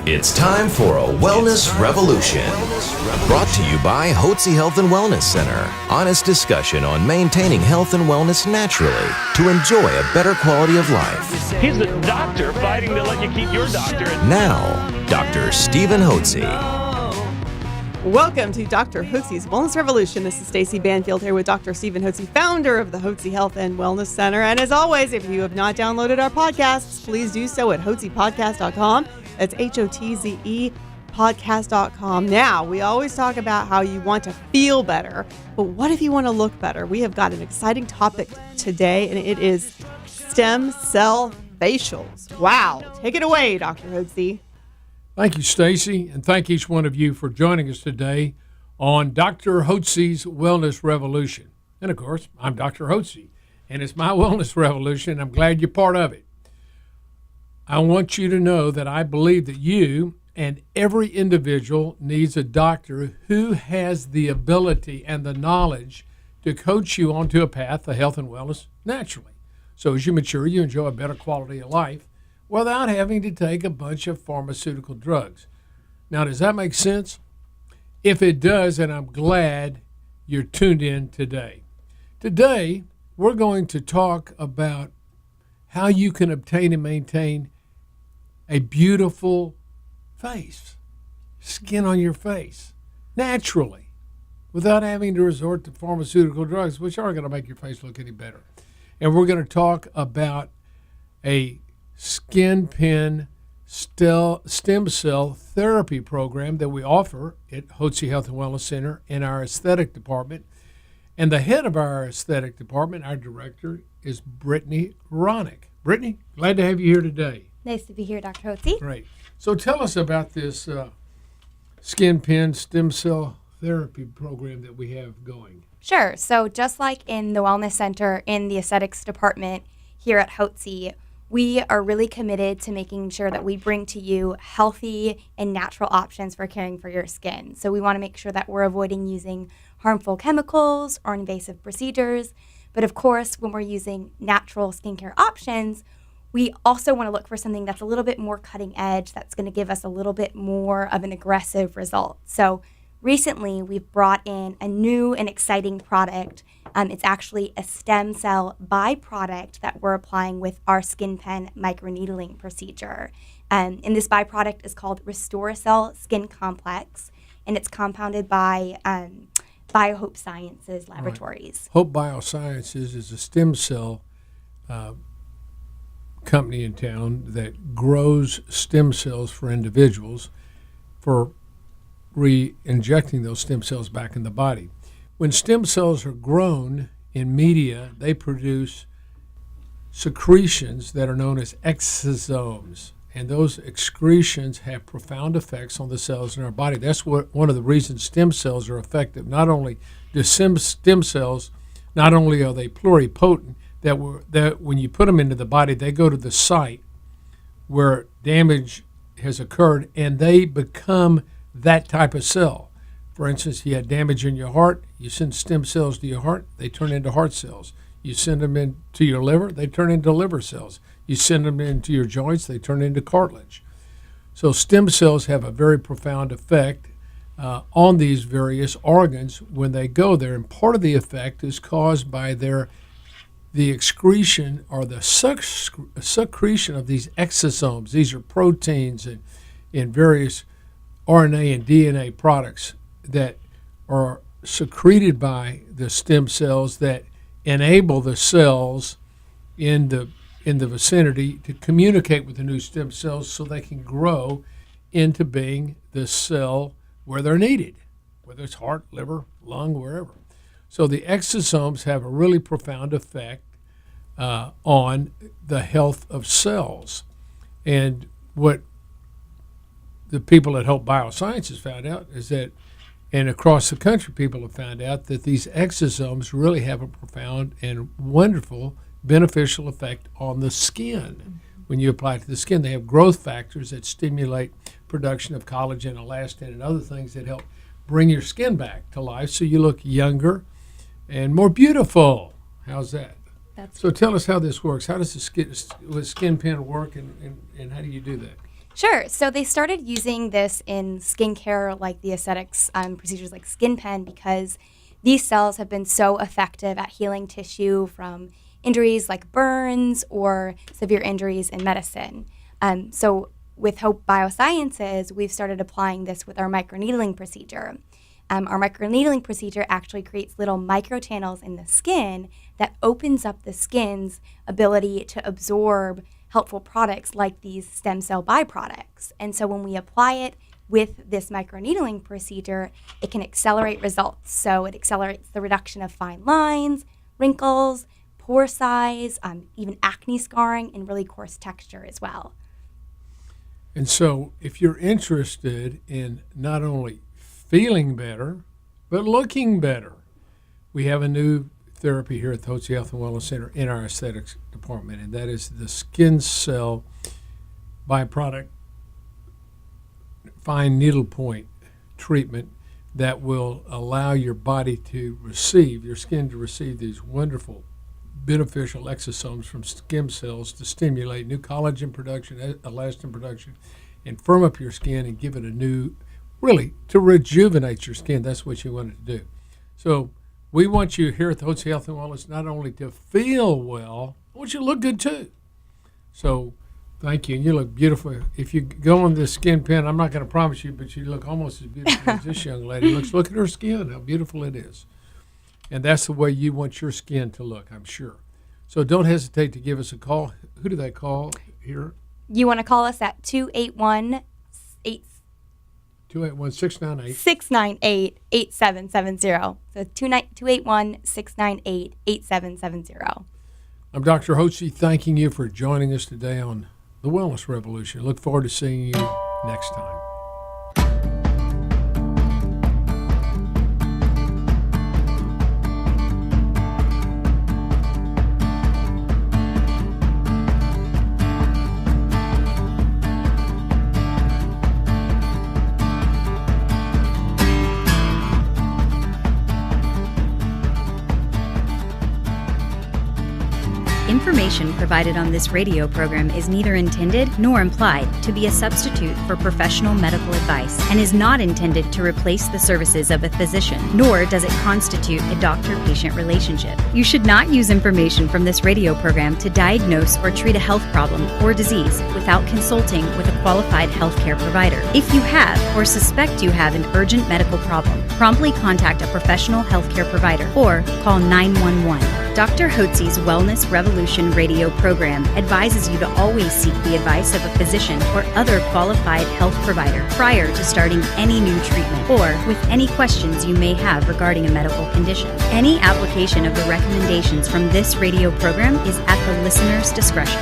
It's time for a Wellness Revolution. Brought to you by Hotze Health and Wellness Center. Honest discussion on maintaining health and wellness naturally to enjoy a better quality of life. He's the doctor fighting to let you keep your doctor. Now, Dr. Stephen Hotze. Welcome to Dr. Hotze's Wellness Revolution. This is Stacy Banfield here with Dr. Stephen Hotze, founder of the Hotze Health and Wellness Center. And as always, if you have not downloaded our podcasts, please do so at hotzepodcast.com. That's HOTZE podcast.com. Now, we always talk about how you want to feel better, but what if you want to look better? We have got an exciting topic today, and it is stem cell facials. Wow. Take it away, Dr. Hotze. Thank you, Stacy, and thank each one of you for joining us today on Dr. Hotze's Wellness Revolution. And, of course, I'm Dr. Hotze, and it's my Wellness Revolution. I'm glad you're part of it. I want you to know that I believe that you and every individual needs a doctor who has the ability and the knowledge to coach you onto a path of health and wellness naturally. So as you mature, you enjoy a better quality of life without having to take a bunch of pharmaceutical drugs. Now, does that make sense? If it does, and I'm glad you're tuned in today. Today, we're going to talk about how you can obtain and maintain a beautiful face, skin on your face, naturally, without having to resort to pharmaceutical drugs, which aren't going to make your face look any better. And we're going to talk about a skin pin stem cell therapy program that we offer at Hotze Health and Wellness Center in our aesthetic department. And the head of our aesthetic department, our director, is Brittney Wranik. Brittney, glad to have you here today. Nice to be here, Dr. Hotze. Great. So tell us about this skin pin stem cell therapy program that we have going. Sure. So just like in the Wellness Center in the aesthetics department here at Hotze, we are really committed to making sure that we bring to you healthy and natural options for caring for your skin. So we want to make sure that we're avoiding using harmful chemicals or invasive procedures. But of course, when we're using natural skincare options, we also want to look for something that's a little bit more cutting edge, that's going to give us a little bit more of an aggressive result. So recently, we've brought in a new and exciting product. It's actually a stem cell byproduct that we're applying with our skin pen microneedling procedure. And this byproduct is called Restoracell Skin Complex, and it's compounded by BioHope Sciences Laboratories. Right. Hope Biosciences is a stem cell company in town that grows stem cells for individuals for re-injecting those stem cells back in the body. When stem cells are grown in media, they produce secretions that are known as exosomes, and those excretions have profound effects on the cells in our body. That's one of the reasons stem cells are effective. Not only do stem cells, not only are they pluripotent, that when you put them into the body, they go to the site where damage has occurred, and they become that type of cell. For instance, you had damage in your heart, you send stem cells to your heart, they turn into heart cells. You send them into your liver, they turn into liver cells. You send them into your joints, they turn into cartilage. So stem cells have a very profound effect on these various organs when they go there, and part of the effect is caused by the excretion or the secretion of these exosomes. These are proteins and various RNA and DNA products that are secreted by the stem cells that enable the cells in the vicinity to communicate with the new stem cells so they can grow into being the cell where they're needed, whether it's heart, liver, lung, wherever. So the exosomes have a really profound effect on the health of cells. And what the people at Hope Biosciences found out is that, and across the country people have found out, that these exosomes really have a profound and wonderful beneficial effect on the skin. When you apply it to the skin, they have growth factors that stimulate production of collagen, elastin, and other things that help bring your skin back to life so you look younger and more beautiful. How's that? So tell us how this works. How does the skin pen work, and how do you do that? Sure. So they started using this in skincare, like the aesthetics procedures like skin pen, because these cells have been so effective at healing tissue from injuries like burns or severe injuries in medicine. So with Hope Biosciences, we've started applying this with our microneedling procedure. Our microneedling procedure actually creates little microchannels in the skin that opens up the skin's ability to absorb helpful products like these stem cell byproducts. And so when we apply it with this microneedling procedure, it can accelerate results. So it accelerates the reduction of fine lines, wrinkles, pore size, even acne scarring, and really coarse texture as well. And so if you're interested in not only feeling better, but looking better, we have a new therapy here at the Hotze Health and Wellness Center in our aesthetics department, and that is the skin cell byproduct fine needle point treatment that will allow your body to receive, your skin to receive these wonderful beneficial exosomes from stem cells to stimulate new collagen production, elastin production, and firm up your skin and give it a new, really, to rejuvenate your skin. That's what you want it to do. So we want you here at the Hotze Health and Wellness not only to feel well, I want you to look good too. So thank you. And you look beautiful. If you go on this skin pen, I'm not going to promise you, but you look almost as beautiful as this young lady looks. Look at her skin, how beautiful it is. And that's the way you want your skin to look, I'm sure. So don't hesitate to give us a call. Who do they call here? You want to call us at 281-698-8770. 281-698. So 281-698-8770. I'm Dr. Hotze, thanking you for joining us today on The Wellness Revolution. Look forward to seeing you next time. Information provided on this radio program is neither intended nor implied to be a substitute for professional medical advice and is not intended to replace the services of a physician, nor does it constitute a doctor-patient relationship. You should not use information from this radio program to diagnose or treat a health problem or disease without consulting with a qualified healthcare provider. If you have or suspect you have an urgent medical problem, promptly contact a professional healthcare provider or call 911. Dr. Hotze's Wellness Revolution radio program advises you to always seek the advice of a physician or other qualified health provider prior to starting any new treatment or with any questions you may have regarding a medical condition. Any application of the recommendations from this radio program is at the listener's discretion.